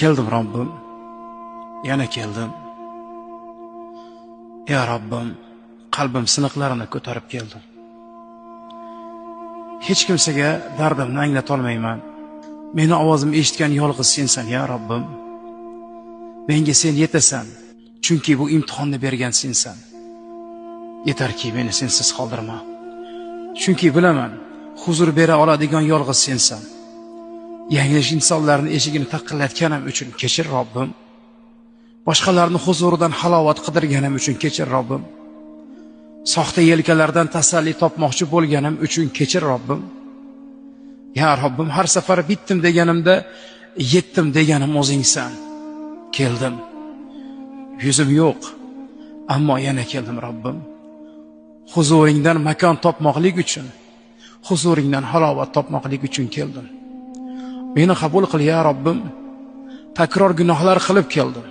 Keldim Robbim, yana keldim. Ya Robbim, qalbim siniqlarini ko'tarib keldim. Hech kimsaga dardimni anglata olmayman. Meni ovozimni eshitgan yolg'iz sensan, ya Robbim. Menga sen yetasan, chunki bu imtihonni bergan sensan. Yetarki meni sensiz qoldirma. Chunki bilaman, huzur bera oladigan yolg'iz sensan. Yanglish insonlarning eshigini taqillatganim uchun kechir Robbim. Boshqalarning huzuridan halovat qidirganim uchun kechir Robbim. Soxta yelkalardan tasalli topmoqchi bo'lganim uchun kechir Robbim. Ya Robbim, har safar bitdim deganimda yetdim deganim o'zingsan. Keldim. Yuzim yo'q, ammo yana keldim Robbim. Huzuringdan makon topmoqlik uchun, huzuringdan halovat topmoqlik uchun keldim. Meni qabul qil ya Robbim. Takror gunohlar qilib keldim.